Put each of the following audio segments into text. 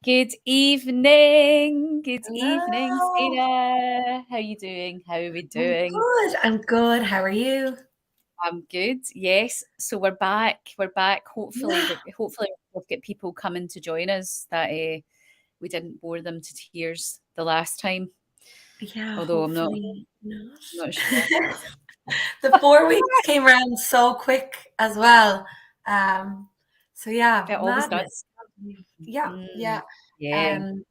Good evening. Good evening, Hello. Sarah. How are you doing? How are we I'm doing? good. I'm good. How are you? I'm good. Yes. So we're back. We're back. Hopefully, Yeah. hopefully we'll get people coming to join us that we didn't bore them to tears the last time. Yeah, Although I'm not hopefully not. not sure. The 4 weeks came around so quick as well. Um, so yeah, It always madness. does. Yeah, yeah. Mm, yeah. Um,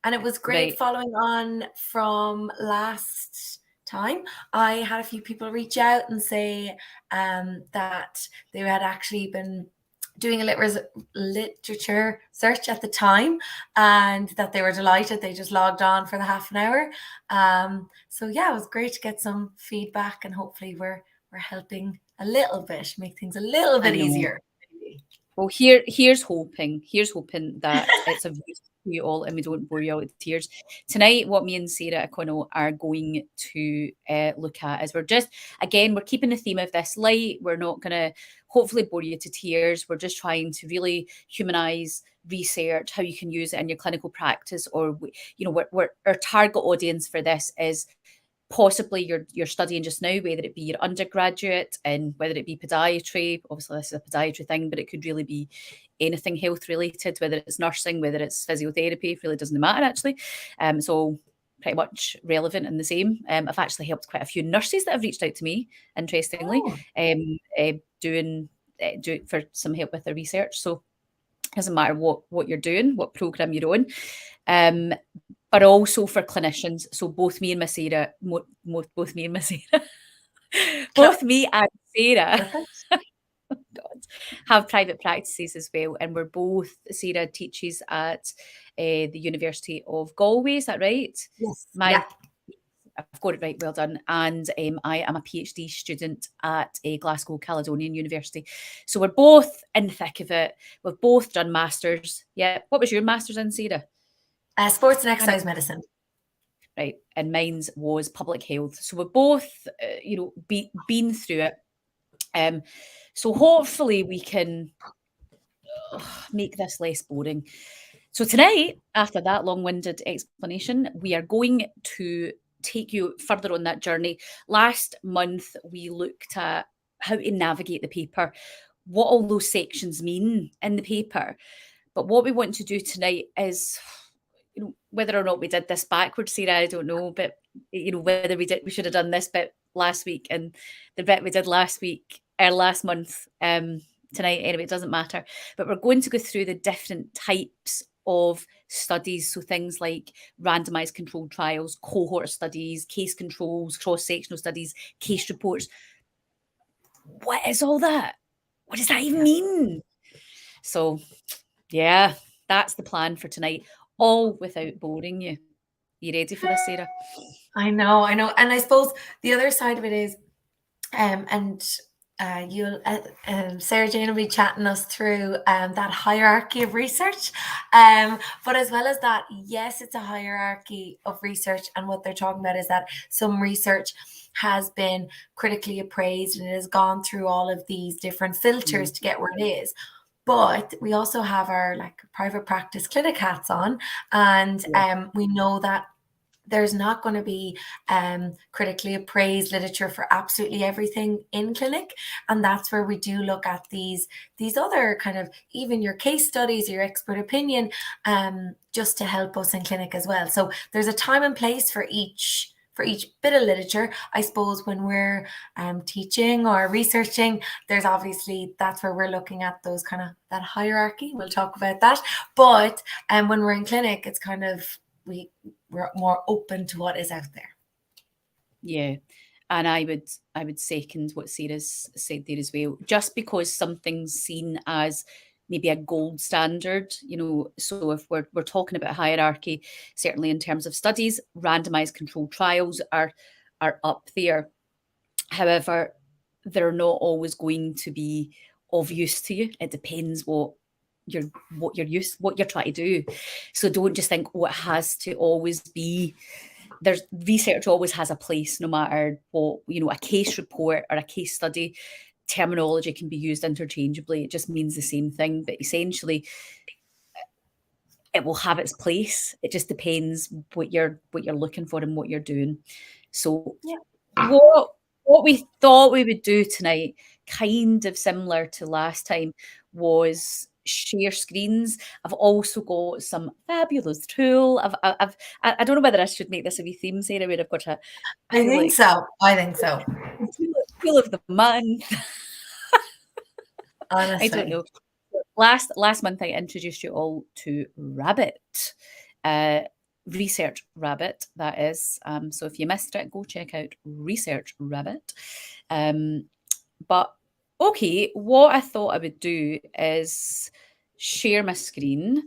and it was great Right. following on from last time. I had a few people reach out and say that they had actually been doing a literature search at the time and that they were delighted. They just logged on for the half an hour. So yeah, it was great to get some feedback and hopefully we're helping a little bit, make things a little I bit know. easier. Well, here's hoping. Here's hoping that it's of use to you all and we don't bore you all to tears. Tonight, what me and Sarah O'Connell are going to look at is we're keeping the theme of this light. We're not going to hopefully bore you to tears. We're just trying to really humanize research, how you can use it in your clinical practice, or our target audience for this is possibly you're studying just now, whether it be your undergraduate and whether it be podiatry. Obviously, this is a podiatry thing, but it could really be anything health related, whether it's nursing, whether it's physiotherapy, it really doesn't matter actually. So pretty much relevant and the same. I've actually helped quite a few nurses that have reached out to me, interestingly, Oh, doing for some help with their research. So it doesn't matter what you're doing, what program you're on. Um, but also for clinicians. So both me and Miss Sarah, both me and Miss Sarah, both me and Sarah perfect. God, have private practices as well. And we're both, Sarah teaches at the University of Galway, is that right? Yes. My Yeah. I've got it right, well done. And I am a PhD student at Glasgow Caledonian University. So we're both in the thick of it. We've both done masters. Yeah. What was your masters in, Sarah? Sports and exercise medicine. Right, and mine's was public health. So we're both, been through it. So hopefully we can make this less boring. So tonight, after that long-winded explanation, we are going to take you further on that journey. Last month, we looked at how to navigate the paper, what all those sections mean in the paper. But what we want to do tonight is, whether or not we did this backwards, Sarah, I don't know, but whether we should have done this bit last week and the bit we did last week or last month. Tonight, anyway, it doesn't matter. But we're going to go through the different types of studies. So things like randomized controlled trials, cohort studies, case controls, cross-sectional studies, case reports. What is all that? What does that even mean? So yeah, that's the plan for tonight, all without boring you. You ready for this, Sarah? I know. And I suppose the other side of it is, and you'll, Sarah Jane will be chatting us through that hierarchy of research. But as well as that, yes, it's a hierarchy of research. And what they're talking about is that some research has been critically appraised and it has gone through all of these different filters to get where it is. But we also have our private practice clinic hats on, and we know that there's not going to be critically appraised literature for absolutely everything in clinic, and that's where we do look at these other kind of, even your case studies, your expert opinion, just to help us in clinic as well. So there's a time and place for each bit of literature. I suppose when we're teaching or researching, there's obviously, that's where we're looking at those kind of that hierarchy. We'll talk about that. But when we're in clinic, it's kind of, we're more open to what is out there. Yeah. And I would second what Sarah's said there as well. Just because something's seen as maybe a gold standard, so if we're talking about hierarchy, certainly in terms of studies, randomized controlled trials are up there. However, they're not always going to be of use to you. It depends what you're trying to do. So don't just think, oh, it has to always be. There's research always has a place, no matter what, a case report or a case study. Terminology can be used interchangeably. It just means the same thing, but essentially it will have its place. It just depends what you're looking for and what you're doing. So Yeah. what we thought we would do tonight, kind of similar to last time, was share screens. I've also got some fabulous tool. I don't know whether I should make this a wee theme, Sarah, where I've got a I think like so. I think so. tool of the month. I don't Honestly. know. Last month, I introduced you all to Rabbit, Research Rabbit, that is. So if you missed it, go check out Research Rabbit. But okay, what I thought I would do is share my screen.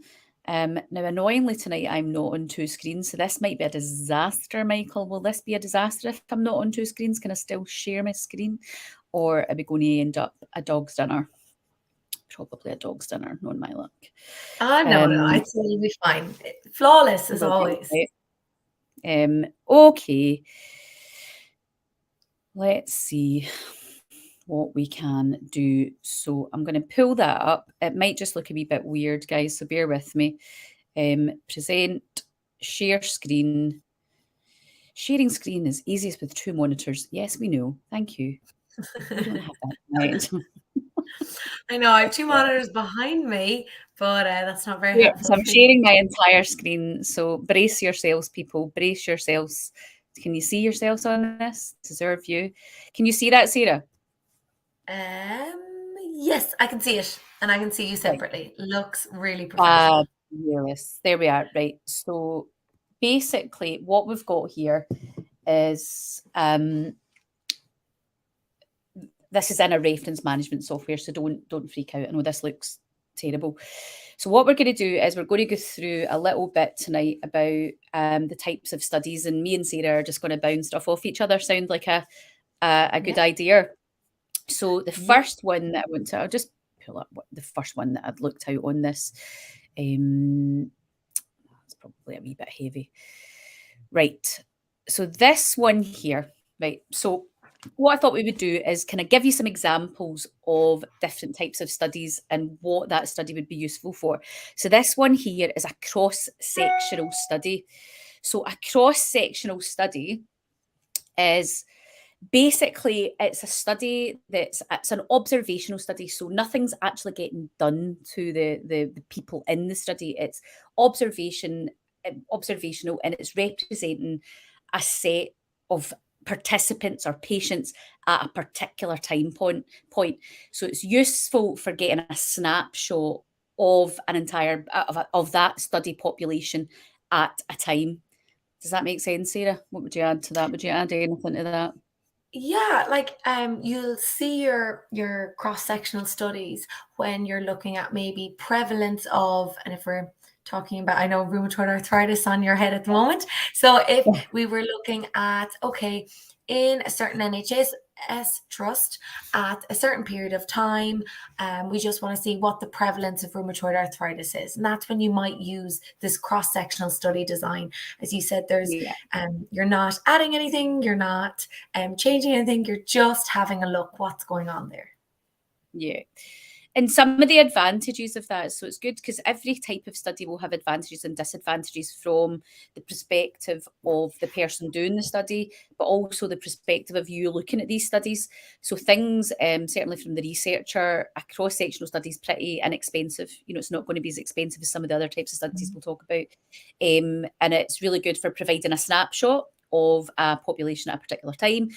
Now, annoyingly tonight, I'm not on two screens, so this might be a disaster, Michael. Will this be a disaster if I'm not on two screens? Can I still share my screen? Or are we going to end up a dog's dinner? Probably a dog's dinner, knowing my luck. No, I'd say you'll be fine. Flawless as always. Okay. Let's see what we can do. So I'm going to pull that up. It might just look a wee bit weird, guys, so bear with me. Present, share screen. Sharing screen is easiest with two monitors. Yes, we know. Thank you. We don't have that tonight. I know I have two monitors behind me, but that's not very Yeah, helpful. so I'm sharing my entire screen. So brace yourselves, people. Brace yourselves. Can you see yourselves on this? This is our view. Can you see that, Sarah? Yes, I can see it, and I can see you separately. Looks really professional. Yes, there we are. Right. So basically, what we've got here is this is in a reference management software, so don't freak out. I know this looks terrible. So what we're going to do is we're going to go through a little bit tonight about the types of studies, and me and Sarah are just going to bounce stuff off each other. Sound like a good idea? So the first one that I want to, I'll just pull up the first one that I'd looked out on this. It's probably a wee bit heavy. Right. So this one here, right. So what I thought we would do is kind of give you some examples of different types of studies and what that study would be useful for. So this one here is a cross-sectional study. So a cross-sectional study is basically it's a study it's an observational study, so nothing's actually getting done to the people in the study. It's observational, and it's representing a set of participants or patients at a particular time point. So it's useful for getting a snapshot of an entire of that study population at a time. Does that make sense, Sarah? What would you add to that? Would you add anything to that? Yeah, like you'll see your cross-sectional studies when you're looking at maybe prevalence of, and if we're talking about, I know rheumatoid arthritis on your head at the moment. So if we were looking at, okay, in a certain NHS trust at a certain period of time, we just want to see what the prevalence of rheumatoid arthritis is. And that's when you might use this cross-sectional study design. As you said, there's you're not adding anything, you're not changing anything, you're just having a look what's going on there. Yeah. And some of the advantages of that, so it's good because every type of study will have advantages and disadvantages from the perspective of the person doing the study, but also the perspective of you looking at these studies. So things, certainly from the researcher, a cross-sectional study is pretty inexpensive. You know, it's not going to be as expensive as some of the other types of studies we'll talk about. And it's really good for providing a snapshot of a population at a particular time.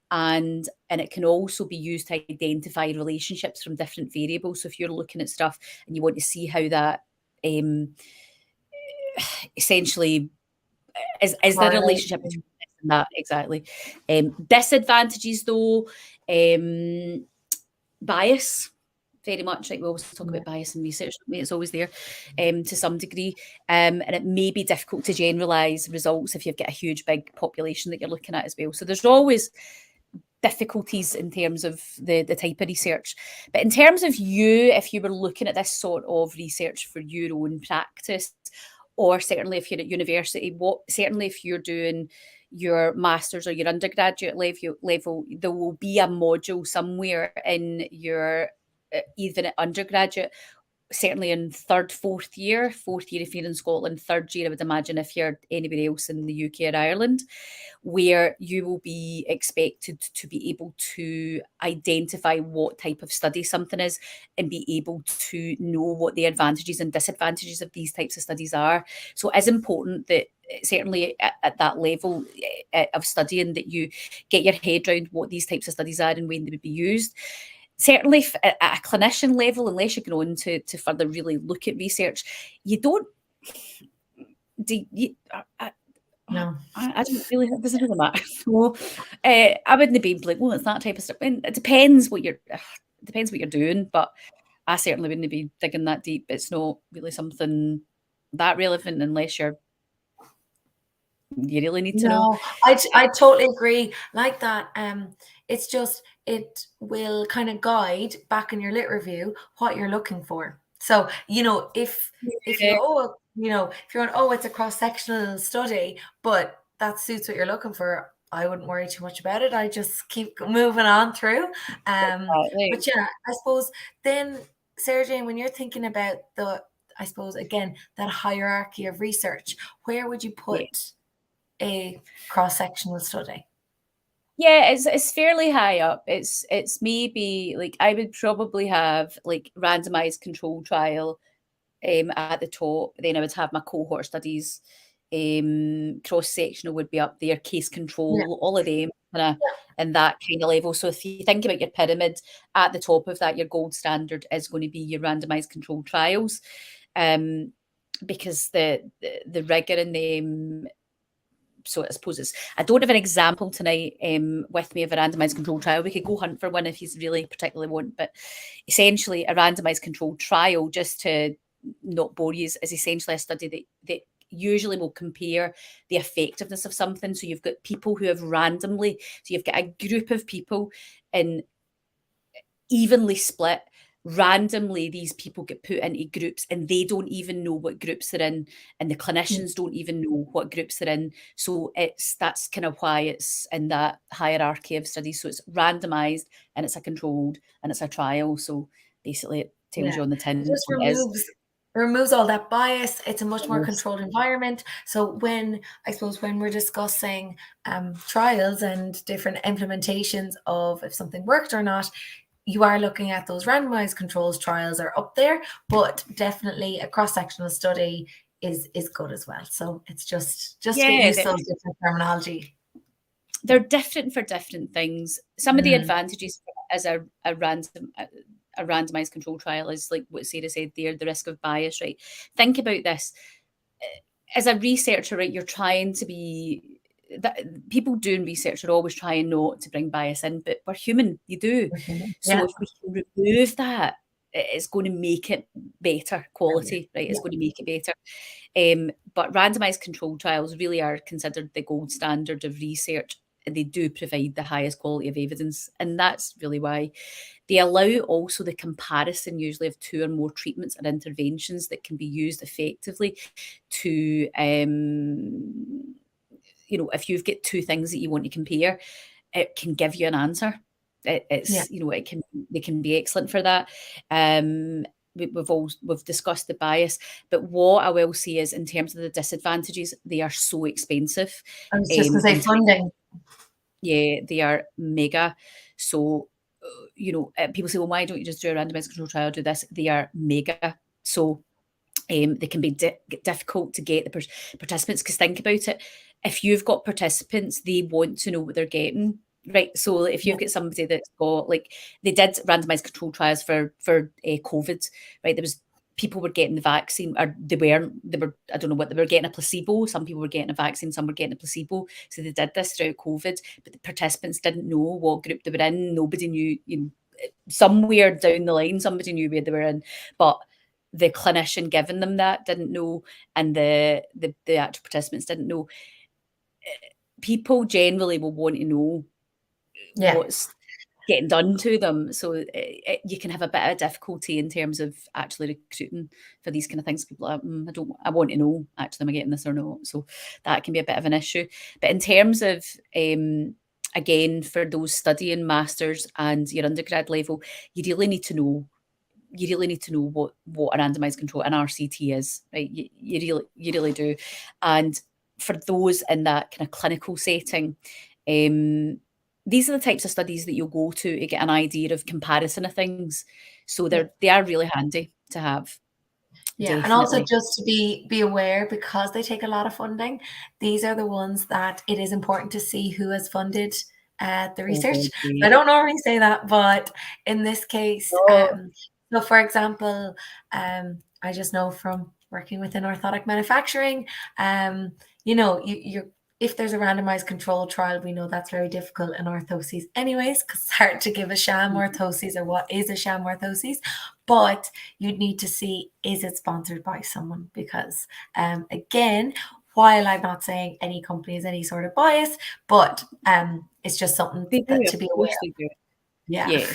And it can also be used to identify relationships from different variables. So if you're looking at stuff and you want to see how that essentially is there a relationship between this and that? Exactly. Disadvantages though, bias. Very much like we always talk about bias in research, it's always there to some degree. And it may be difficult to generalise results if you've got a huge big population that you're looking at as well. So there's always difficulties in terms of the type of research. But in terms of you, if you were looking at this sort of research for your own practice, or certainly if you're at university, certainly if you're doing your master's or your undergraduate level, there will be a module somewhere in your even at undergraduate certainly in third, fourth year if you're in Scotland, third year I would imagine if you're anywhere else in the UK or Ireland, where you will be expected to be able to identify what type of study something is and be able to know what the advantages and disadvantages of these types of studies are. So it is important that certainly at that level of studying that you get your head around what these types of studies are and when they would be used. Certainly at a clinician level, unless you're going on to further really look at research, you don't do you, No. I don't really, it doesn't really matter. So I wouldn't be like, well, it's that type of stuff. And it depends what you're doing, but I certainly wouldn't be digging that deep. It's not really something that relevant unless you really need to know. No, I totally agree. Like that, it's just it will kind of guide back in your lit review what you're looking for. So, if you're if you're on, oh, it's a cross-sectional study, but that suits what you're looking for, I wouldn't worry too much about it. I just keep moving on through. But yeah, I suppose then, Sarah Jane, when you're thinking about I suppose again, that hierarchy of research, where would you put a cross-sectional study? Yeah, it's fairly high up. It's maybe like I would probably have like randomized control trial at the top. Then I would have my cohort studies. Cross-sectional would be up there, case control, all of them kind of in that kind of level. So if you think about your pyramid, at the top of that, your gold standard is going to be your randomized control trials. Because the rigor in them. So I suppose I don't have an example tonight with me of a randomized control trial. We could go hunt for one if you really particularly want, but essentially a randomized controlled trial, just to not bore you, is essentially a study that usually will compare the effectiveness of something. So you've got people who have randomly, so you've got a group of people in evenly split. Randomly, these people get put into groups and they don't even know what groups they're in, and the clinicians don't even know what groups they're in. So that's kind of why it's in that hierarchy of studies. So it's randomized and it's a controlled and it's a trial. So basically it tells you on the tin. It just removes all that bias. It's a much more controlled environment. So when we're discussing trials and different implementations of if something worked or not, you are looking at those randomized controls trials are up there, but definitely a cross-sectional study is good as well. So it's just get used to those different terminology. They're different for different things. Some of the advantages as a randomized control trial is like what Sarah said there, the risk of bias, right? Think about this. As a researcher, right, you're trying to be that people doing research are always trying not to bring bias in, but we're human, you do. So if we can remove that, it's going to make it better quality, right? It's going to make it better. But randomized control trials really are considered the gold standard of research, and they do provide the highest quality of evidence. And that's really why they allow also the comparison usually of 2 or more treatments or interventions that can be used effectively to if you've got 2 things that you want to compare, it can give you an answer. They can be excellent for that. We've discussed the bias, but what I will say is in terms of the disadvantages, they are so expensive. I was just going to say funding. Yeah, they are mega. So, people say, well, why don't you just do a randomized control trial, do this? They are mega. So they can be difficult to get the participants, because think about it. If you've got participants, they want to know what they're getting, right? So if you've got somebody that's got, like, they did randomized control trials for COVID, right? There was people were getting the vaccine, or they were, I don't know what, they were getting a placebo. Some people were getting a vaccine, some were getting a placebo. So they did this throughout COVID, but the participants didn't know what group they were in. Nobody knew, somewhere down the line, somebody knew where they were in, but the clinician giving them that didn't know, and the actual participants didn't know. People generally will want to know what's getting done to them, so you can have a bit of difficulty in terms of actually recruiting for these kind of things. People are, I want to know, actually, am I getting this or not? So that can be a bit of an issue. But in terms of again, for those studying masters and your undergrad level, you really need to know you really need to know what a randomized control, an RCT is, right? You really do. And for those in that kind of clinical setting, these are the types of studies that you'll go to get an idea of comparison of things. So they are really handy to have. Yeah, and also Definitely. just to be aware, because they take a lot of funding, these are the ones that it is important to see who has funded the Oh research. God, I don't normally say that, but in this case, oh, so for example, I just know from working within orthotic manufacturing, you know, you're if there's a randomized controlled trial, we know that's very difficult in orthoses anyways, because it's hard to give a sham orthosis or what is a sham orthosis. But you'd need to see, is it sponsored by someone? Because again, while I'm not saying any company has any sort of bias, but it's just something they do, that of to be aware course of. they do. Yeah. Yeah.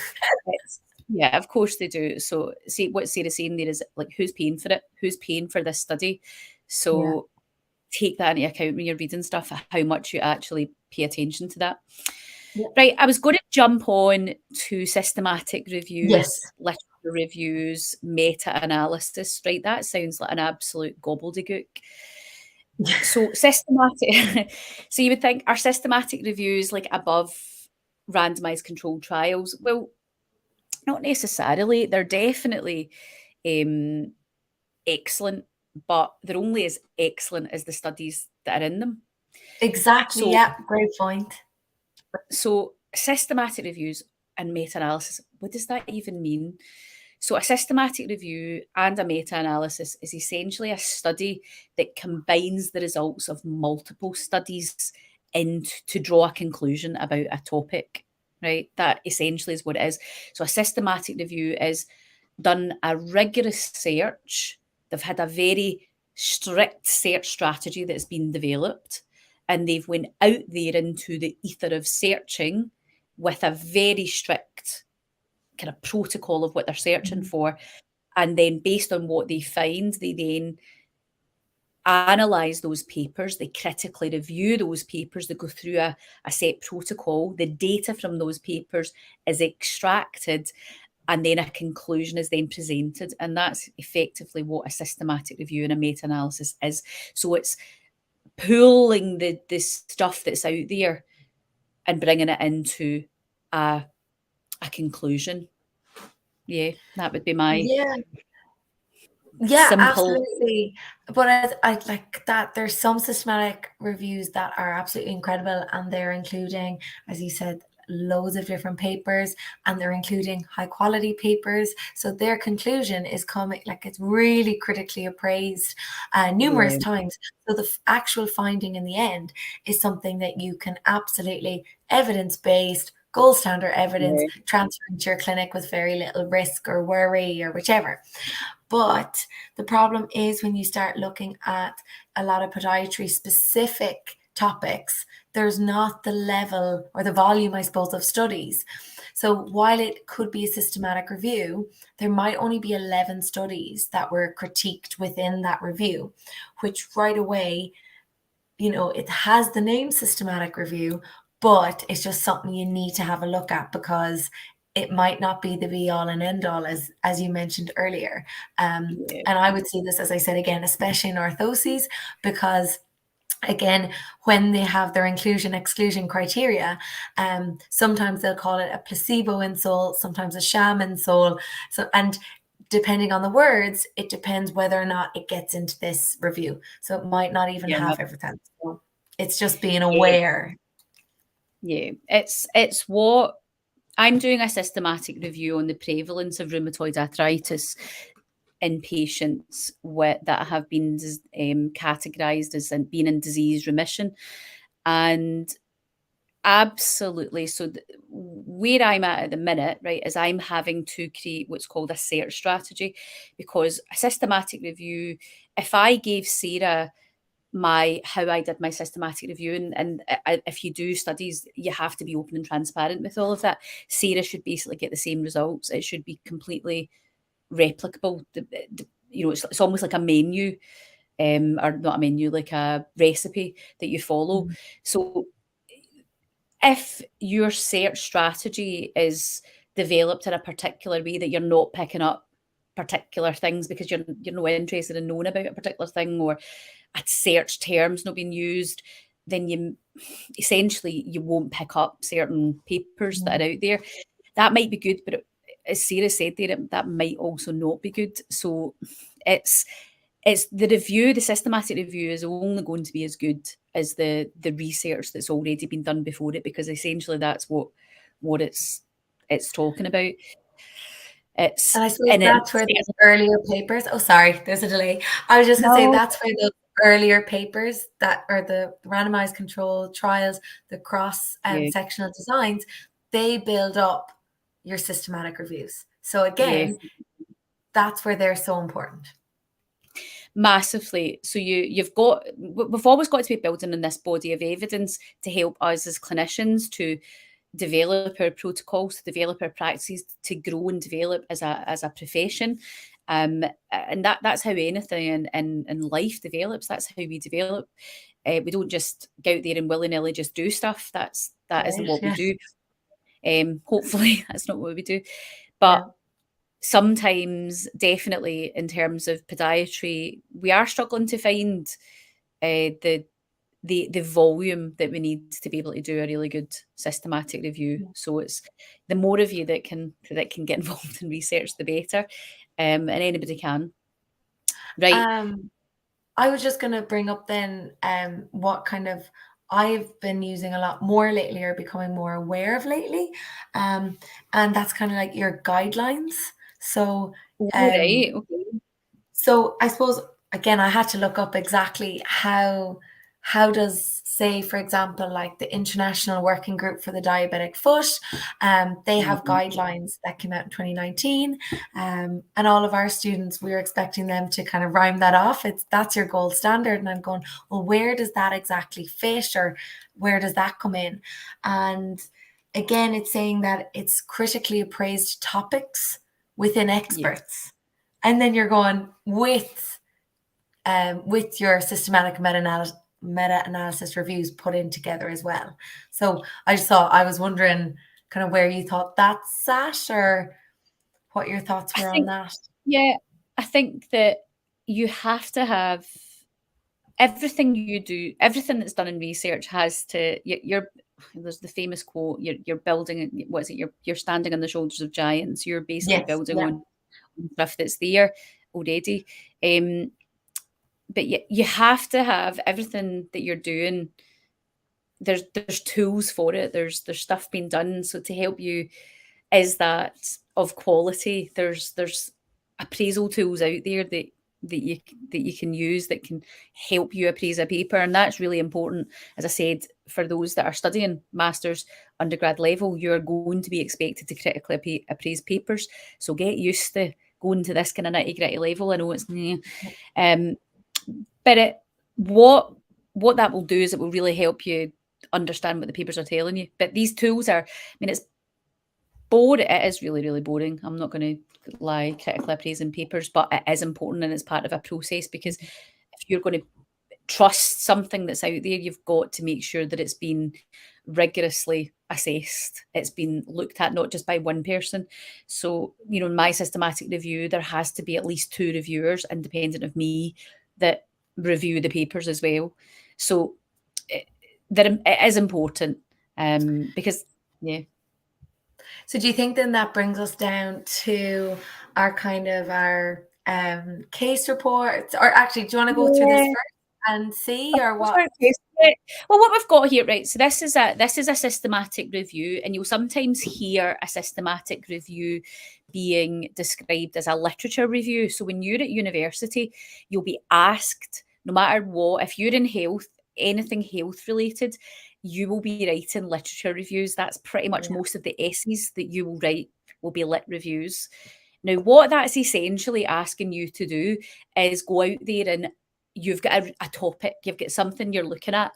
Yeah, of course they do. So see what Sarah's saying there is like who's paying for it? Who's paying for this study? Yeah. So take that into account when you're reading stuff, how much you actually pay attention to that. Yeah. Right, I was going to jump on to systematic Yes. reviews, literature reviews, meta-analysis, right? That sounds like an absolute gobbledygook. So systematic, so you would think, are systematic reviews like above randomized controlled trials? Well, not necessarily. They're definitely excellent, but they're only as excellent as the studies that are in them. Exactly. So Yeah. Great point. So systematic reviews and meta-analysis, what does that even mean? So a systematic review and a meta-analysis is essentially a study that combines the results of multiple studies to draw a conclusion about a topic, right? That essentially is what it is. So a systematic review is done a rigorous search. They've had a very strict search strategy that's been developed, and they've went out there into the ether of searching with a very strict kind of protocol of what they're searching for. And then based on what they find, they then analyze those papers, they critically review those papers, they go through a set protocol. The data from those papers is extracted, and then a conclusion is then presented. And that's effectively what a systematic review and a meta-analysis is. So it's pulling the stuff that's out there and bringing it into a conclusion. Yeah, that would be my Yeah. Yeah, simple. absolutely. But I like that there's some systematic reviews that are absolutely incredible, and they're including, as you said, loads of different papers, and they're including high quality papers. So their conclusion is coming, like it's really critically appraised numerous Yeah, times. So the actual finding in the end is something that you can absolutely evidence-based, gold standard evidence yeah, transfer into your clinic with very little risk or worry or whichever. But the problem is when you start looking at a lot of podiatry specific topics, there's not the level or the volume, I suppose, of studies. So while it could be a systematic review, there might only be 11 studies that were critiqued within that review, which right away, you know, it has the name systematic review, but it's just something you need to have a look at because it might not be the be all and end all as you mentioned earlier. yeah, And I would see this, as I said again, especially in orthoses, because again, when they have their inclusion exclusion criteria, sometimes they'll call it a placebo insole, sometimes a sham insole. So, and depending on the words, it depends whether or not it gets into this review. So it might not even yeah, have everything. So it's just being yeah, aware. yeah. It's what I'm doing a systematic review on the prevalence of rheumatoid arthritis in patients that have been categorized as being in disease remission. And absolutely. So where I'm at the minute, right, is I'm having to create what's called a search strategy, because a systematic review, if I gave Sarah how I did my systematic review, and if you do studies, you have to be open and transparent with all of that. Sarah should basically get the same results. It should be completely replicable. You know, it's almost like a menu, or not a menu, like a recipe that you follow. Mhm. So if your search strategy is developed in a particular way that you're not picking up particular things because you're not interested in knowing about a particular thing, or a search terms not being used, then you essentially you won't pick up certain papers that are out there. That might be good, but as Sarah said there, that might also not be good. So it's the review, the systematic review is only going to be as good as the research that's already been done before it, because essentially that's what it's talking about. It's And I suppose that's where those earlier papers. Oh, sorry, there's a delay. I was just going to say that's where those earlier papers that are the randomized controlled trials, the cross sectional designs, they build up your systematic reviews. So again, that's where they're so important. Massively. So we've always got to be building on this body of evidence to help us as clinicians to develop our protocols, to develop our practices, to grow and develop as a profession. And that's how anything in life develops. That's how we develop. We don't just go out there and willy-nilly just do stuff. That isn't what we do. Hopefully that's not what we do. But sometimes, definitely in terms of podiatry, we are struggling to find the volume that we need to be able to do a really good systematic review. So it's the more of you that can get involved in research, the better. And anybody can. Right. I was just going to bring up then what kind of I've been using a lot more lately, or becoming more aware of lately. And that's kind of like your guidelines. So, Okay. So I suppose, again, I had to look up exactly how does, say, for example, like the International Working Group for the Diabetic Foot, they have guidelines that came out in 2019, and all of our students, we were expecting them to kind of rhyme that off. That's your gold standard. And I'm going, well, where does that exactly fit, or where does that come in? And again, it's saying that it's critically appraised topics within experts. And then you're going with your systematic meta-analysis reviews put in together as well. So I was wondering kind of where you thought that sat, or what your thoughts were on that. Yeah, I think that you have to have everything you do, everything that's done in research has to, there's the famous quote, you're building, what is it, you're standing on the shoulders of giants. You're basically building on stuff that's there already. But you have to have everything that you're doing. There's tools for it. There's stuff being done. So to help you, is that of quality? There's appraisal tools out there that you can use that can help you appraise a paper, and that's really important. As I said, for those that are studying masters, undergrad level, you're going to be expected to critically appraise papers. So get used to going to this kind of nitty-gritty level. I know it's but what that will do is it will really help you understand what the papers are telling you. But these tools are, I mean, it's boring. It is really, really boring. I'm not going to lie, critically appraising papers, but it is important and it's part of a process, because if you're going to trust something that's out there, you've got to make sure that it's been rigorously assessed. It's been looked at not just by one person. So, in my systematic review, there has to be at least 2 reviewers, independent of me, that review the papers as well. So it is important, because So do you think then that brings us down to our kind of our case reports, or actually, do you want to go through this first and see, or what? Well, what we've got here, right? So this is a systematic review, and you'll sometimes hear a systematic review being described as a literature review. So when you're at university, you'll be asked, no matter what, if you're in health, anything health related, you will be writing literature reviews. That's pretty much most of the essays that you will write will be lit reviews. Now, what that's essentially asking you to do is go out there and you've got a topic, you've got something you're looking at,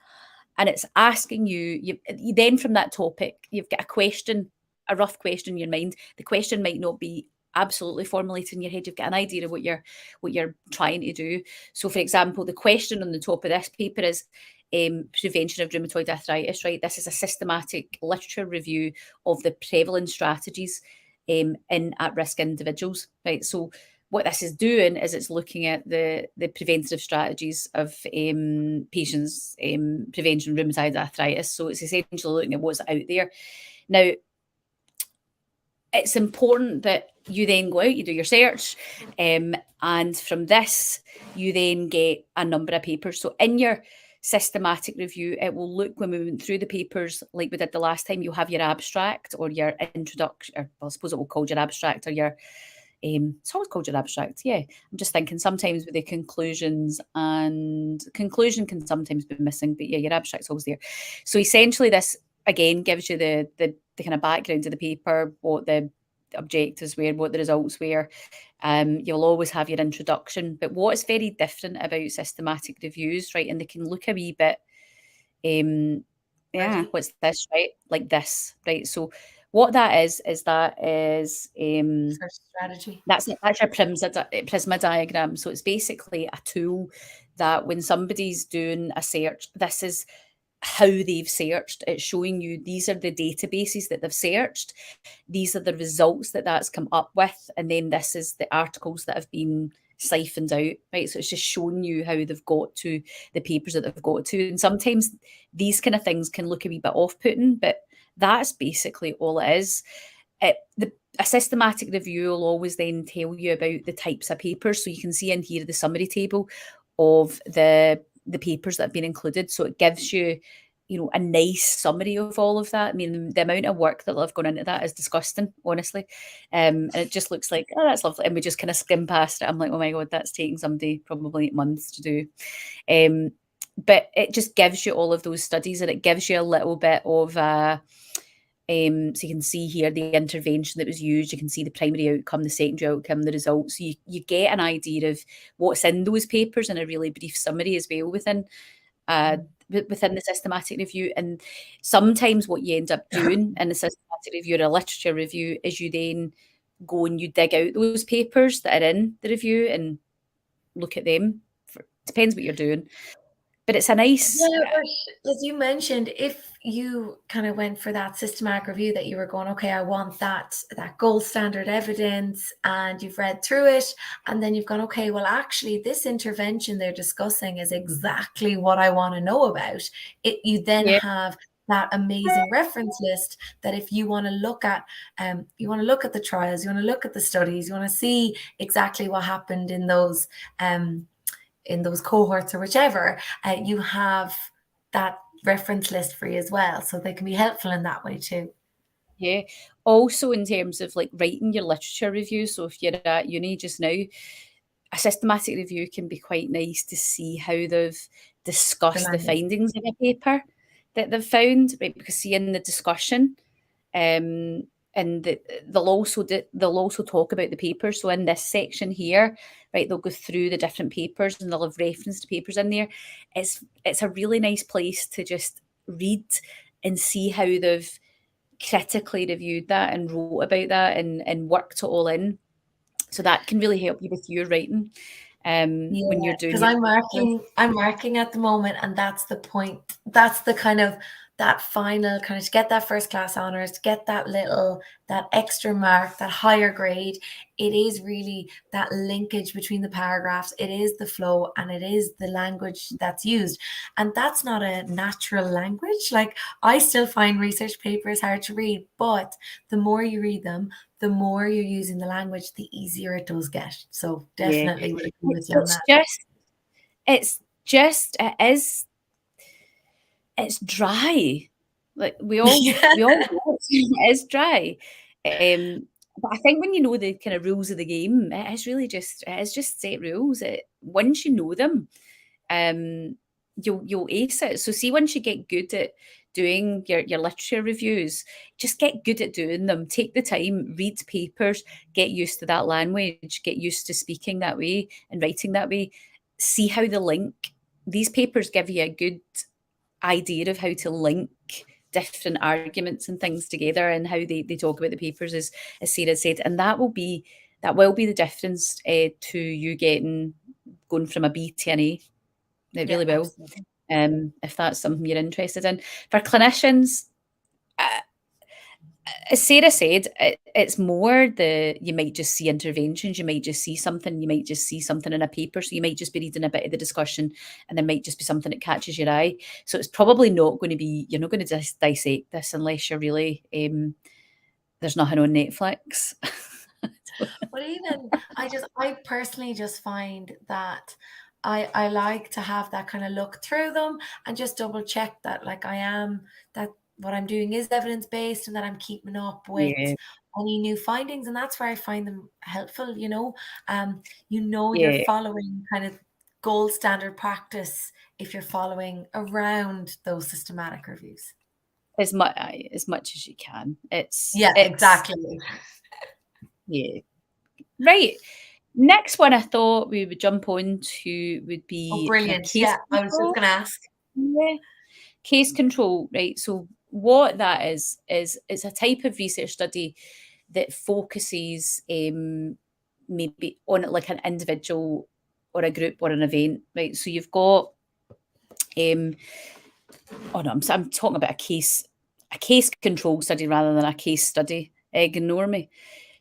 and it's asking you then from that topic, you've got a question, a rough question in your mind. The question might not be absolutely formulated in your head. You've got an idea of what you're trying to do. So, for example, the question on the top of this paper is prevention of rheumatoid arthritis, right? This is a systematic literature review of the prevalence strategies in at-risk individuals, right? So what this is doing is it's looking at the preventative strategies of patients' prevention of rheumatoid arthritis. So it's essentially looking at what's out there. Now, it's important that you then go out, you do your search, and from this, you then get a number of papers. So in your systematic review, it will look, when we went through the papers like we did the last time, you'll have your abstract or your introduction, or well, I suppose it will call your abstract, or your it's always called your abstract. Yeah, I'm just thinking sometimes with the conclusions, and conclusion can sometimes be missing, but yeah, your abstract's always there. So essentially, this again gives you the kind of background of the paper, what the objectives were, what the results were. You'll always have your introduction, but what's very different about systematic reviews, right? And they can look a wee bit, yeah, what's this, right? Like this, right? So what that is Search strategy. that's your Prisma diagram. So it's basically a tool that when somebody's doing a search, this is how they've searched. It's showing you these are the databases that they've searched. These are the results that that's come up with. And then this is the articles that have been siphoned out, right? So it's just showing you how they've got to the papers that they've got to. And sometimes these kind of things can look a wee bit off-putting, but that's basically all it is. A systematic review will always then tell you about the types of papers. So you can see in here the summary table of the papers that have been included. So it gives you, a nice summary of all of that. I mean, the amount of work that have gone into that is disgusting, honestly. And it just looks like, oh, that's lovely. And we just kind of skim past it. I'm like, oh my God, that's taking somebody probably 8 months to do. But it just gives you all of those studies, and it gives you a little bit of so you can see here the intervention that was used. You can see the primary outcome, the secondary outcome, the results. So you get an idea of what's in those papers in a really brief summary as well within the systematic review. And sometimes what you end up doing in the systematic review or a literature review is you then go and you dig out those papers that are in the review and look at them. Depends what you're doing. But it's a nice... Yeah, but as you mentioned, if you kind of went for that systematic review that you were going, okay, I want that gold standard evidence, and you've read through it, and then you've gone, okay, well, actually, this intervention they're discussing is exactly what I want to know about. You then have that amazing reference list that if you want to look at, the trials, you want to look at the studies, you want to see exactly what happened in those cohorts or whichever, you have that reference list for you as well. So they can be helpful in that way too. Yeah. Also in terms of like writing your literature review. So if you're at uni just now, a systematic review can be quite nice to see how they've discussed the findings in a paper that they've found, right? Because see in the discussion, and they'll also talk about the paper. So in this section here, right, they'll go through the different papers and they'll have referenced papers in there. It's a really nice place to just read and see how they've critically reviewed that and wrote about that and worked it all in. So that can really help you with your writing when you're doing. Because I'm marking at the moment, and that's the point. That's the kind of that final kind of to get that first class honors, to get that extra mark, that higher grade. It is really that linkage between the paragraphs. It is the flow, and it is the language that's used. And that's not a natural language. Like, I still find research papers hard to read, but the more you read them, the more you're using the language, the easier it does get. So definitely would agree with you on that. It's dry. Like we all know it is dry. But I think when you know the kind of rules of the game, it is just set rules. Once you know them, you'll ace it. So see, once you get good at doing your literature reviews, just get good at doing them. Take the time, read papers, get used to that language, get used to speaking that way and writing that way. See how they link. These papers give you a good idea of how to link different arguments and things together, and how they talk about the papers, as Sarah said, and that will be the difference to you going from a B to an A. It really will. If that's something you're interested in. For clinicians, as Sarah said, it's more you might just see interventions, you might just see something, you might just see something in a paper, so you might just be reading a bit of the discussion and there might just be something that catches your eye. So it's probably not going to be, you're not going to just dissect this unless you're really, there's nothing on Netflix. But even I personally just find that I like to have that kind of look through them and just double check that like that what I'm doing is evidence based and that I'm keeping up with Yeah, any new findings, and that's where I find them helpful. You're yeah, following kind of gold standard practice if you're following around those systematic reviews. as much as you can. Yeah, It's exactly. yeah. Right. Next one I thought we would jump on to would Oh, be kind of brilliant. case Yeah, I was just control. going to ask. Yeah. Case control, right? So what that is it's a type of research study that focuses maybe on like an individual or a group or an event, right? So you've got um oh no, I'm talking about a case control study rather than a case study. Ignore me.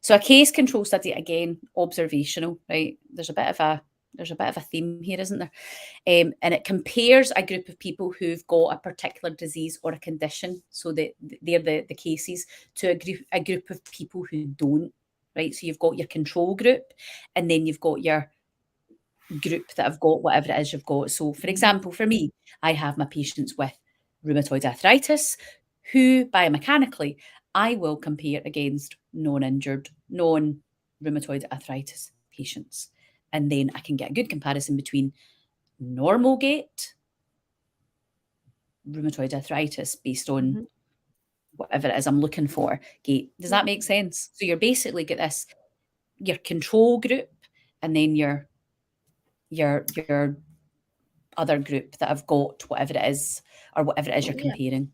So a case control study, again, observational, right? There's a bit of a theme here, isn't there? And it compares a group of people who've got a particular disease or a condition, so that they're the cases, to a group of people who don't, right? So you've got your control group, and then you've got your group that have got whatever it is you've got. So, for example, for me, I have my patients with rheumatoid arthritis, who biomechanically I will compare against non-injured, non-rheumatoid arthritis patients. And then I can get a good comparison between normal gait, rheumatoid arthritis based on Mhm. whatever it is I'm looking for gait. Does Yeah. that make sense? So you're basically get this your control group and then your other group that have got whatever it is or whatever it is you're Yeah. comparing.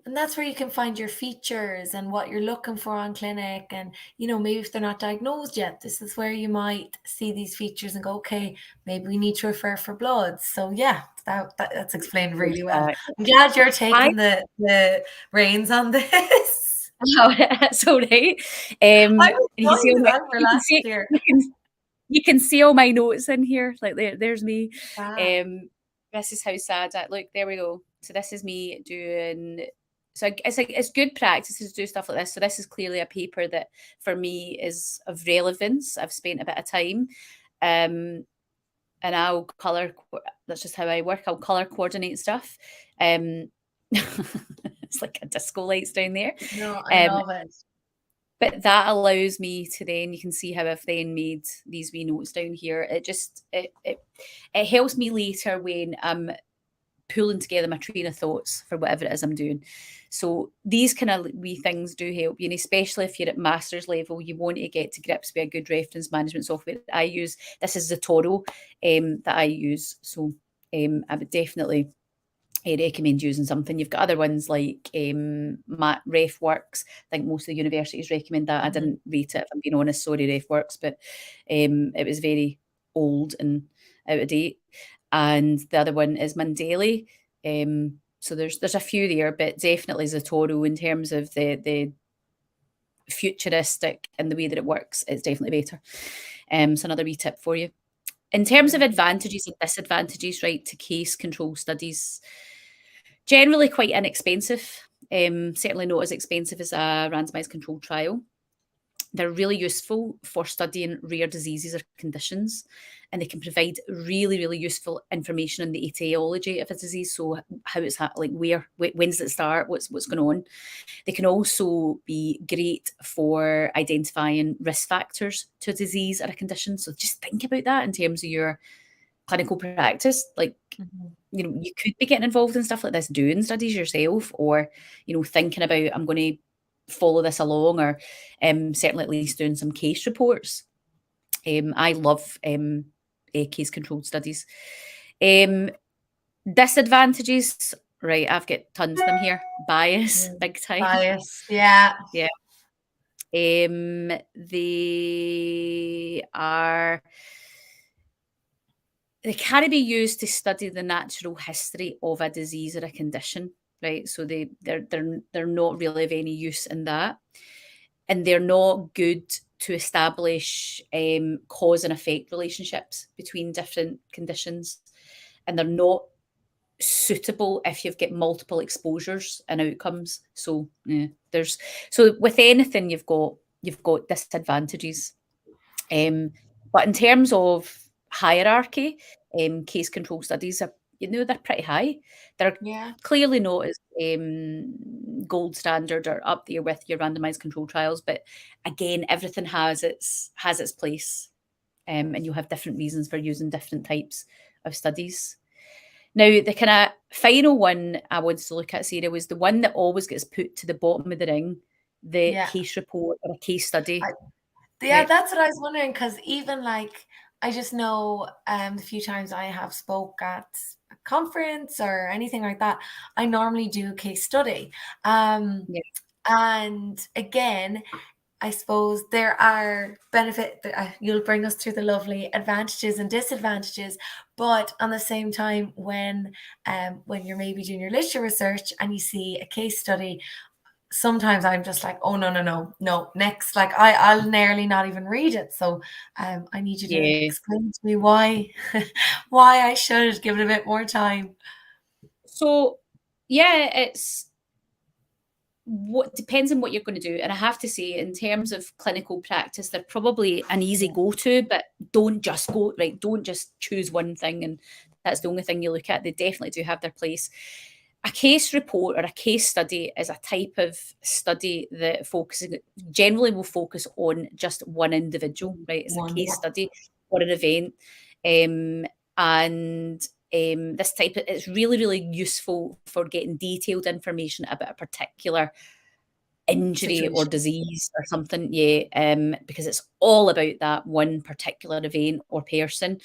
And that's where you can find your features and what you're looking for on clinic. And, maybe if they're not diagnosed yet, this is where you might see these features and go, okay, maybe we need to refer for bloods. So yeah, that's explained really well. I'm glad you're I taking the reins on this. Oh, that's all right. I'm You can see all enjoying my it. I'm you can relaxed see here. you can see all my notes in here. Like there's me. Ah, This is how sad I look. There we go. So this is me doing. So it's like it's good practice to do stuff like this. So this is clearly a paper that for me is of relevance. I've spent a bit of time, and I'll color. That's just how I work. I'll color coordinate stuff. Um, it's like a disco lights down there. no, I Um, love it. but that allows me to then you can see how I've then made these wee notes down here. It helps me later when I'm pulling together my train of thoughts for whatever it is I'm doing. So these kind of wee things do help you, and especially if you're at master's level, you want to get to grips with a good reference management software. I use this is Zotoro that I use. So I would definitely recommend using something. You've got other ones like RefWorks. I think most of the universities recommend that. I Mhm. didn't rate it, if I'm being honest. Sorry, RefWorks, but it was very old and out of date. And the other one is Mandeli. So there's a few there, but definitely Zotoro in terms of the futuristic and the way that it works, it's definitely better. So another wee tip for you. In terms of Brilliant. advantages and disadvantages, right, to case control studies, generally quite inexpensive, certainly not as expensive as a randomized controlled trial. They're really useful for studying rare diseases or conditions, and they can provide really, really useful information on the etiology of a disease. So how it's like when does it start, what's going on. They can also be great for identifying risk factors to a disease or a condition. So just think about that in terms of your clinical practice. Like, Mhm. you could be getting involved in stuff like this, doing studies yourself, or, thinking about, I'm going to follow this along, or certainly at least doing some case reports. I love case controlled studies. Um, Disadvantages, right? I've got tons of them here. Bias, Mm. big time. Bias. Yeah. Yeah. They can be used to study the natural history of a disease or a condition. right? So they're not really of any use in that, and they're not good to establish cause and effect relationships between different conditions, and they're not suitable if you've got multiple exposures and outcomes. So yeah, with anything you've got disadvantages. But in terms of hierarchy, case control studies are, they're pretty high. They're Yeah. clearly not as gold standard or up there with your randomized control trials, but again, everything has its place, and you'll have different reasons for using different types of studies. Now, the kind of final one I wanted to look at, Sarah, was the one that always gets put to the bottom of the ring, the Yeah. case report or a case study. Yeah, that's what I was wondering, because even like I just know the few times I have spoke at a conference or anything like that, I normally do a case study. Yeah. And again, I suppose there are you'll bring us through the lovely advantages and disadvantages, but on the same time, when you're maybe doing your literature research and you see a case study, sometimes I'm just like, oh no, next. Like I'll nearly not even read it. So I need you to explain to me why I should give it a bit more time. So yeah, it's what depends on what you're going to do. And I have to say, in terms of clinical practice, they're probably an easy go-to, but don't just don't just choose one thing and that's the only thing you look at. They definitely do have their place. A case report or a case study is a type of study that generally will focus on just one individual, right? It's a case study or an event. And this type of, it's really, really useful for getting detailed information about a particular injury Situation. or disease or something, because it's all about that one particular event or person.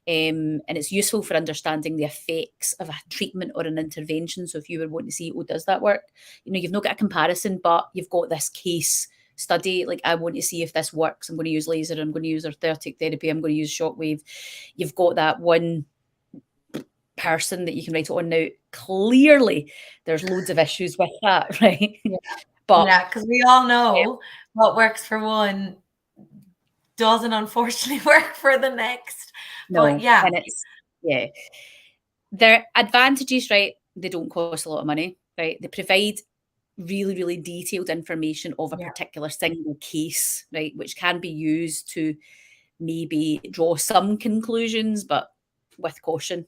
And it's useful for understanding the effects of a treatment or an intervention. So if you were wanting to see, does that work? You've not got a comparison, but you've got this case study. Like, I want to see if this works. I'm going to use laser. I'm going to use orthotic therapy. I'm going to use shockwave. You've got that one person that you can write it on. Now, clearly, there's loads of issues with that, right? Yeah. But yeah, because we all know what works for one doesn't unfortunately work for the next. No, but yeah, and their advantages, right? They don't cost a lot of money, right? They provide really, really detailed information of a particular single case, right? Which can be used to maybe draw some conclusions, but with caution.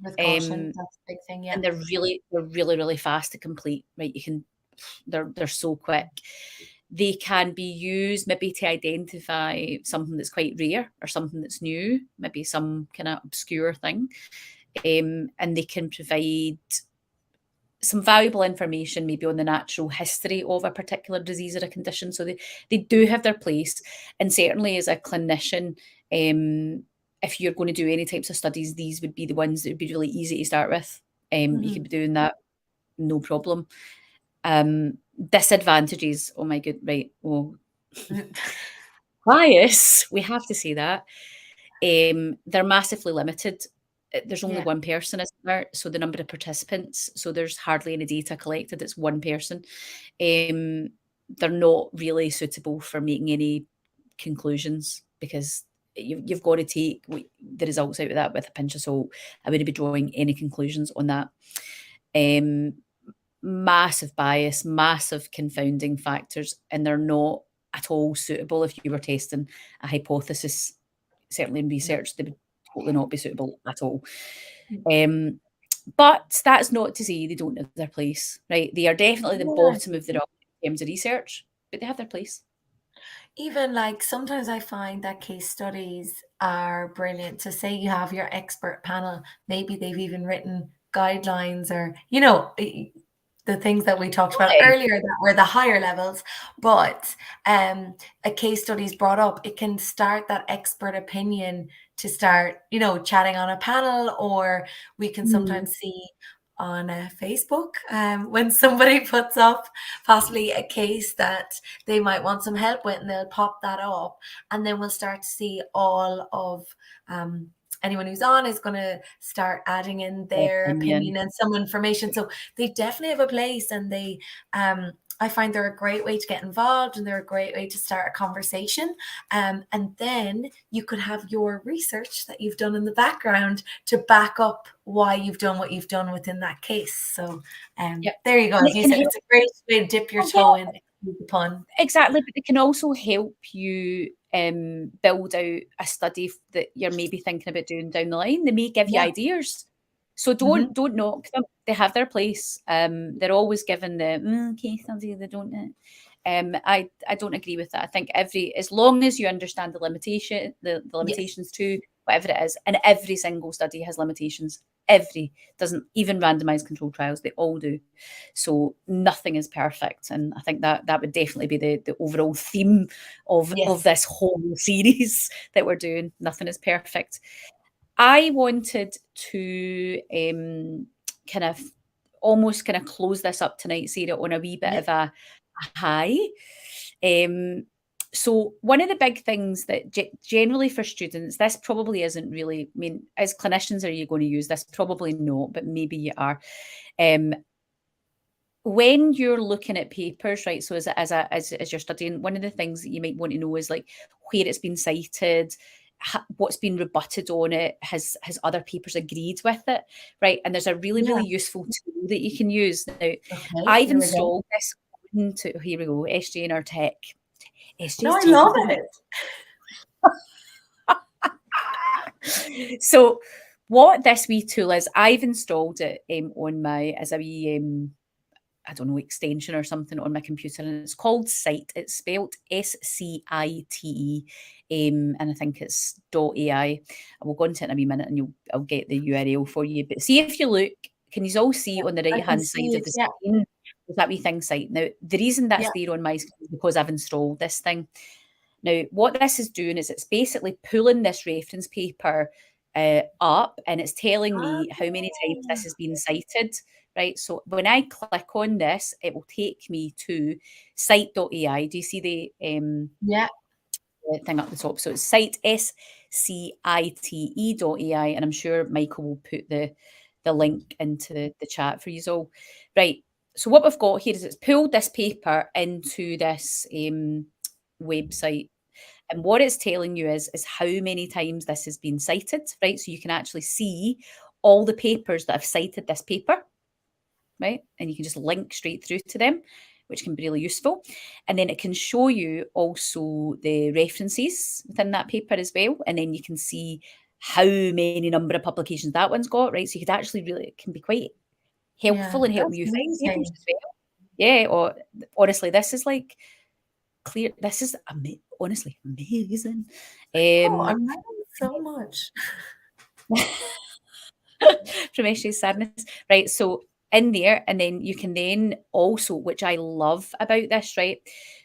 With caution, that's a big thing. Yeah, and they're really, really fast to complete, right? They're so quick. They can be used maybe to identify something that's quite rare or something that's new, maybe some kind of obscure thing. And they can provide some valuable information maybe on the natural history of a particular disease or a condition. So they do have their place. And certainly as a clinician, if you're going to do any types of studies, these would be the ones that would be really easy to start with. You could be doing that, no problem. Disadvantages, oh my good, right. Oh, bias, we have to say that. They're massively limited. There's only one person, isn't there? So the number of participants, so there's hardly any data collected. It's one person. They're not really suitable for making any conclusions because you've got to take the results out of that with a pinch of salt. I wouldn't be drawing any conclusions on that. Massive bias, massive confounding factors, and they're not at all suitable if you were testing a hypothesis. Certainly in research, they would totally not be suitable at all. But that's not to say they don't have their place, right? They are definitely the bottom of the rung in terms of research, but they have their place. Even like sometimes I find that case studies are brilliant. So say you have your expert panel, maybe they've even written guidelines or, the things that we talked about earlier that were the higher levels, but a case study is brought up, it can start that expert opinion to start, chatting on a panel, or we can sometimes see on Facebook when somebody puts up possibly a case that they might want some help with, and they'll pop that up, and then we'll start to see all of anyone who's on is going to start adding in their opinion and some information. So they definitely have a place, and they I find they're a great way to get involved, and they're a great way to start a conversation. And then you could have your research that you've done in the background to back up why you've done what you've done within that case. So there you go. As you said, it's a great way to dip your toe in. The pun. Exactly, but it can also help you build out a study that you're maybe thinking about doing down the line. They may give you ideas. So don't knock them. They have their place. They're always given the case study. They don't. I don't agree with that. I think as long as you understand the limitations too, whatever it is, and every single study has limitations. Doesn't even randomized controlled trials, they all do. So nothing is perfect, and I think that would definitely be the overall theme of this whole series that we're doing. Nothing is perfect. I wanted to kind of close this up tonight, Sarah, on a wee bit of a high. So one of the big things that generally for students, this probably isn't really, I mean, as clinicians, are you going to use this? Probably not, but maybe you are. When you're looking at papers, right, so as you're studying, one of the things that you might want to know is like where it's been cited, what's been rebutted on it, has other papers agreed with it, right? And there's a really, really useful tool that you can use. Now, I've installed this into, here we go, SJ in our tech. No, I love it. So what this wee tool is, I've installed it on my, as a wee, I don't know, extension or something on my computer, and it's called Cite. It's spelled SCITE, and I think it's .ai. I will go into it in a wee minute, and I'll get the URL for you. But see if you look, can you all see on the right-hand side of the screen? There's that wee thing, Cite. Now, the reason that's there on my screen is because I've installed this thing. Now, what this is doing is it's basically pulling this reference paper up, and it's telling me how many times this has been cited, right? So when I click on this, it will take me to cite.ai. Do you see the thing up the top? So it's cite, SCITE.ai, and I'm sure Michael will put the link into the chat for you all. Right, so what we've got here is it's pulled this paper into this website. And what it's telling you is how many times this has been cited, right? So you can actually see all the papers that have cited this paper, right? And you can just link straight through to them, which can be really useful. And then it can show you also the references within that paper as well. And then you can see how many number of publications that one's got, right? So you could actually it can be quite helpful in helping you find papers as well. Yeah, or honestly, this is like clear. This is honestly amazing. I'm learning so much from SJ's sadness, right? So in there, and then you can then also, which I love about this, right?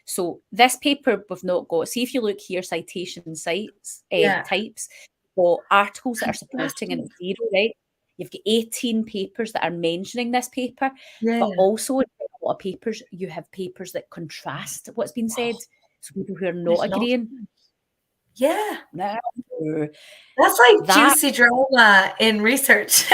So this paper we've not got. See if you look here, citation sites types, or articles that are supporting and it's 0, right? You've got 18 papers that are mentioning this paper, but also in a lot of papers, you have papers that contrast what's been said. So people who are not agreeing. Yeah. No. That's like juicy drama in research.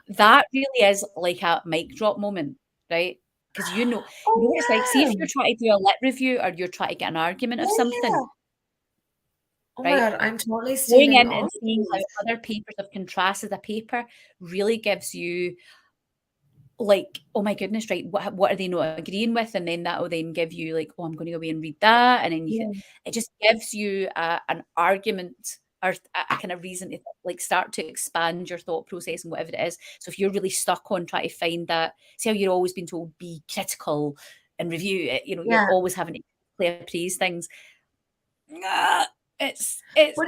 that really is like a mic drop moment, right? Because you know it's like, see if you're trying to do a lit review or you're trying to get an argument of something. Oh my God, I'm totally going in and seeing how other papers have contrasted a paper really gives you like, oh my goodness, right, what are they not agreeing with? And then that will then give you like, oh, I'm going to go away and read that. And then it just gives you an argument or a kind of reason to like start to expand your thought process and whatever it is. So if you're really stuck on trying to find that, see how you're always been told be critical and review it, you're always having to appraise things. But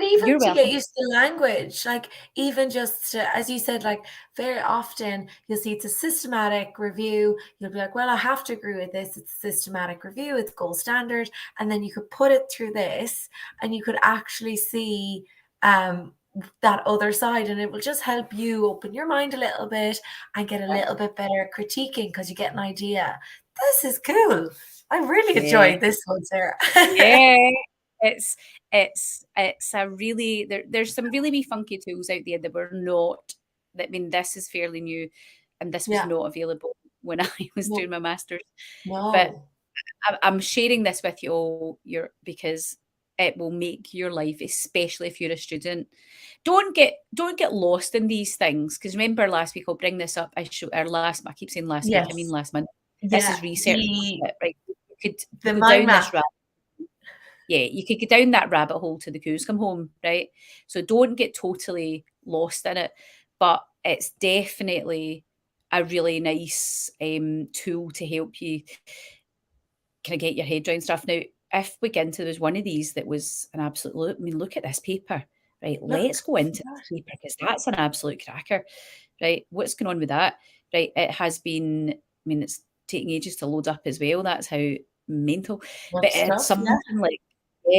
even to get used to language, like even just to, as you said, like very often you'll see it's a systematic review. You'll be like, well, I have to agree with this. It's a systematic review. It's gold standard. And then you could put it through this and you could actually see that other side, and it will just help you open your mind a little bit and get a little bit better critiquing because you get an idea. This is cool. I really enjoyed this one, Sarah. it's a really there's some really wee funky tools out there that were not that I mean this is fairly new and this was Yeah. not available when I was No. doing my masters. But No. I'm sharing this with you all because it will make your life, especially if you're a student. Don't get lost in these things because remember last week I'll bring this up. I keep saying last week. I mean Yes. last month. This Yeah. is research, right? You The go mind down map. this rabbit. Yeah, you could go down that rabbit hole to the coos come home, right? So don't get totally lost in it. But it's definitely a really nice tool to help you kind of get your head around stuff. Now, if we get into there was one of these that was an absolute look, I mean, look at this paper, right? Let's Look go at into that. this paper because that's an absolute cracker, right? What's going on with that? Right? It has been, I mean, it's taking ages to load up as well. That's how mental. Much But it's stuff. Yeah. something like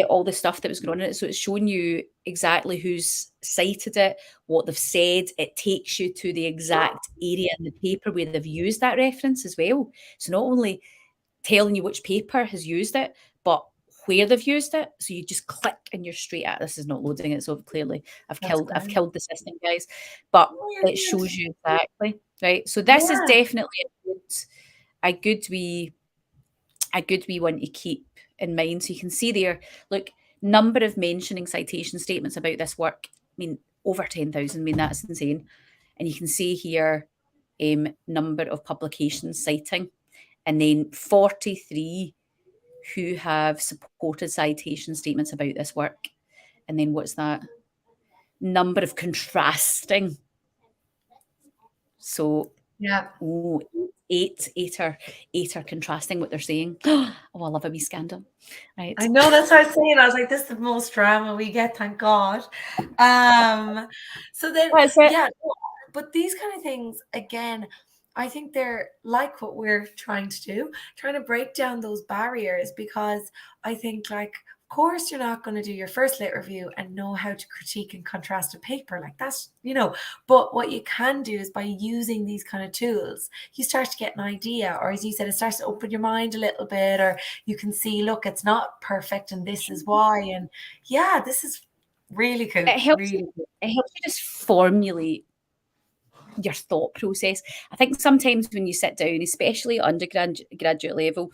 all the stuff that was going on in it. So it's showing you exactly who's cited it, what they've said. It takes you to the exact area in the paper where they've used that reference as well. So not only telling you which paper has used it, but where they've used it. So you just click and you're straight at this is not loading it. So clearly That's I've great. killed the system, guys. But Oh, you're it good. shows you exactly. Right. So this is Yeah. definitely a good wee one to keep in mind. So you can see there, look, number of mentioning citation statements about this work. I mean, over 10,000. I mean, that's insane. And you can see here number of publications citing, and then 43 who have supported citation statements about this work. And then what's that? Number of contrasting. So, Yeah. oh, eight are contrasting what they're saying. Oh, I love a wee scandal. Right. I know, that's what I was saying. I was like, this is the most drama we get, thank God. So then, That's it. yeah, but these kind of things, again, I think they're like what we're trying to do, trying to break down those barriers because I think, like, of course, you're not going to do your first lit review and know how to critique and contrast a paper. Like, that's, but what you can do is by using these kind of tools, you start to get an idea, or as you said, it starts to open your mind a little bit, or you can see, look, it's not perfect and this is why. And yeah, this is really cool. It helps Really you, cool. it helps you just formulate your thought process. I think sometimes when you sit down, especially at undergraduate level,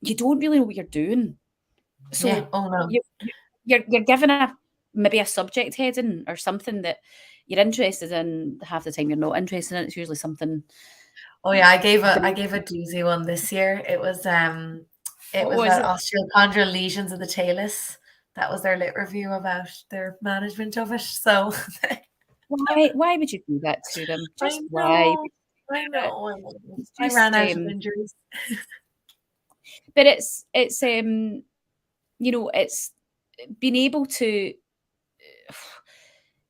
you don't really know what you're doing. Yeah. So Oh no. you're given maybe a subject heading or something that you're interested in. Half the time you're not interested in it. It's usually something. Oh yeah, I gave a The, doozy one this year. It was what was about it? osteochondral lesions of the talus. That was their lit review about their management of it. So Why would you do that to them? I Just why? know, I know, I know. It's I just ran out of injuries. but it's it's being able to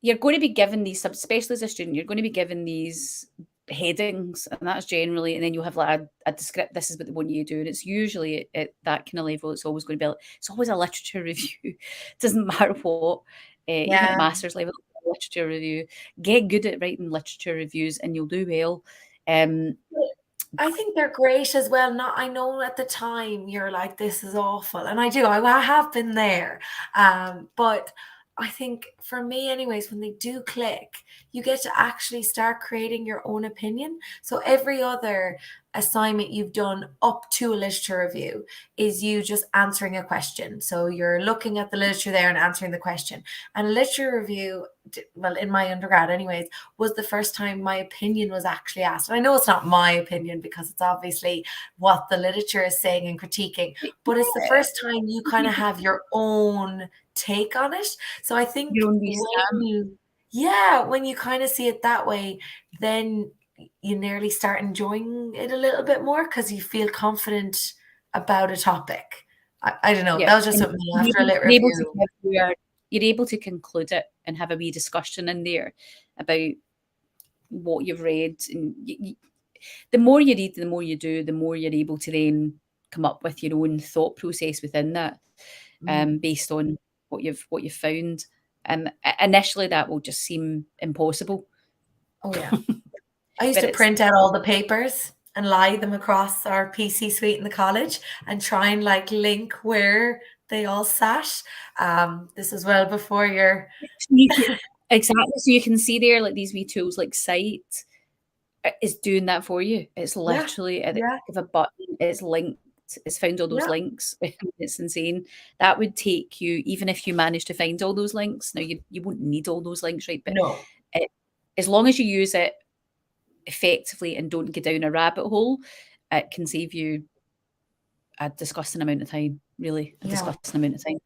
you're going to be given these especially as a student, you're going to be given these headings, and that's generally, and then you'll have like a descript. This is what they want you to do, and it's usually at that kind of level. It's always going to be. It's always a literature review. Doesn't matter what. Even at Yeah. master's level, literature review. Get good at writing literature reviews, and you'll do well. I think they're great as well. Not, I know at the time you're like, this is awful. And I do, I have been there. But I think for me, anyways, when they do click, you get to actually start creating your own opinion. So every other assignment you've done up to a literature review is you just answering a question. So you're looking at the literature there and answering the question. And a literature review, well, in my undergrad anyways, was the first time my opinion was actually asked. And I know it's not my opinion because it's obviously what the literature is saying and critiquing, but it's the first time you kind of have your own take on it. So I think your own when you kind of see it that way, then you nearly start enjoying it a little bit more because you feel confident about a topic. I don't know. Yeah, That was just and something after a lit you're able to review. you're able to conclude it and have a wee discussion in there about what you've read, and the more you read, the more you do, the more you're able to then come up with your own thought process within that, based on what you've found. Initially, that will just seem impossible. Oh yeah. I used But to it's print out all the papers and lie them across our PC suite in the college and try and like link where they all sat. This is well before your exactly. So you can see there, like these wee tools like Sight is doing that for you. It's literally at the click of a button. It's linked. It's found all those links. It's insane. That would take you, even if you manage to find all those links. Now you won't need all those links, right? But no. As long as you use it effectively and don't get down a rabbit hole, it can save you a disgusting amount of time, really, a disgusting amount of time.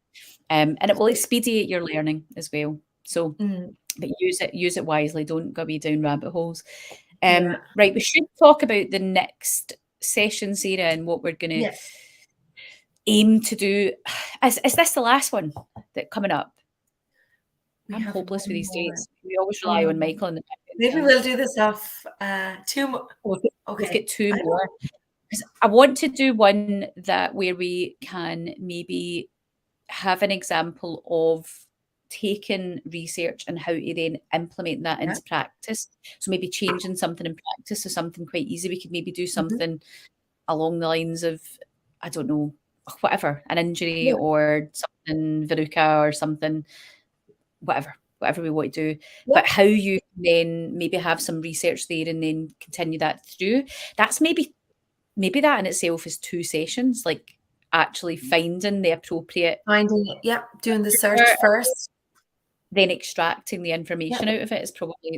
And it will expedite your learning as well. So, but use it wisely. Don't go down rabbit holes. Right, we should talk about the next session, Sarah, and what we're going to aim to do. Is this the last one that coming up? I'm hopeless with these dates. We always rely on Michael and the maybe we'll do this off 2 more. We've got 2 more. Because I want to do one where we can maybe have an example of taking research and how to then implement that into practice. So maybe changing something in practice, so something quite easy. We could maybe do something along the lines of, I don't know, whatever, an injury or something, verruca or something, whatever we want to do. But how you then maybe have some research there and then continue that through. That's maybe that in itself is 2 sessions, like actually finding the appropriate. Doing the search first. Then extracting the information out of it is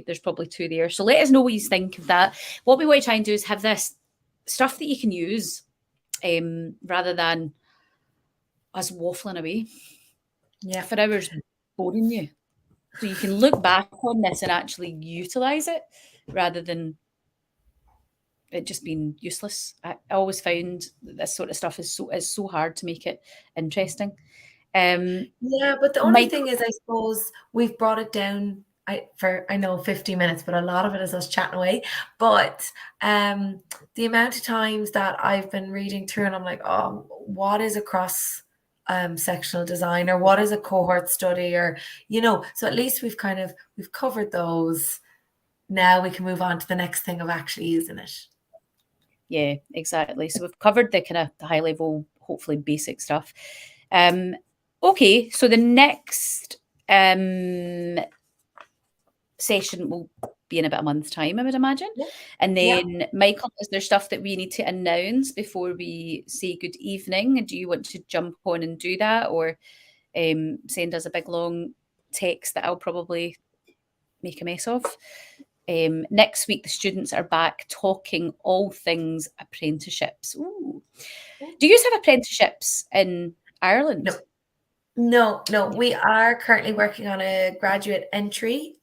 there's probably 2 there. So let us know what you think of that. What we want to try and do is have this stuff that you can use rather than us waffling away for hours boring you. So you can look back on this and actually utilize it rather than it just being useless. I always found that this sort of stuff is so hard to make it interesting. But the only thing is, I suppose we've brought it down I know 50 minutes, but a lot of it is us chatting away. But the amount of times that I've been reading through and I'm like, oh, what is a cross sectional design, or what is a cohort study, or so at least we've covered those. Now we can move on to the next thing of actually using it. Yeah, exactly. So we've covered the kind of the high level, hopefully basic stuff. Okay, so the next session will be in about a month's time, I would imagine. And then, Michael, is there stuff that we need to announce before we say good evening? And do you want to jump on and do that, or send us a big long text that I'll probably make a mess of? Next week, the students are back talking all things apprenticeships. Ooh. Do you have apprenticeships in Ireland? No. We are currently working on a graduate entry.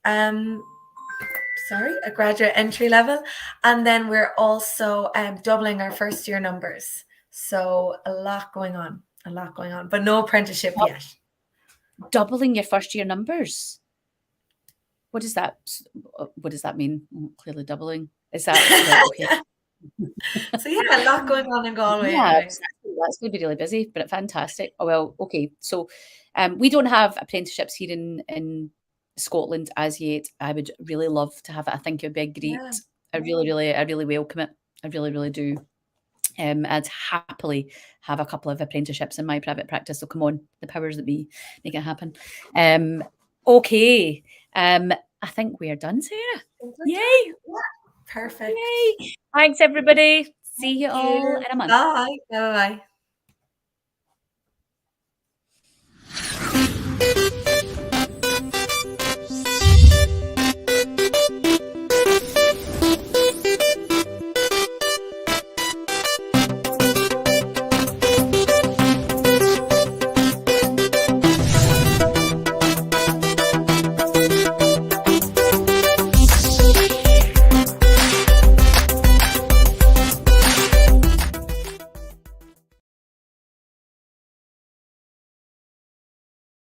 A graduate entry level, and then we're also doubling our first year numbers. So a lot going on, but no apprenticeship yet. Doubling your first year numbers. What does that mean? Clearly doubling. Is that okay? So a lot going on in Galway. Yeah, exactly. That's going to be really busy, but fantastic. Oh well, okay. So we don't have apprenticeships here in Scotland as yet. I would really love to have it. I think it would be great. I really welcome it. I really do. I'd happily have a couple of apprenticeships in my private practice. So come on, the powers that be, make it happen. Okay. I think we are done, Sarah. Yay! Perfect. Yay! Thanks, everybody. See you all in a month. Bye. Bye.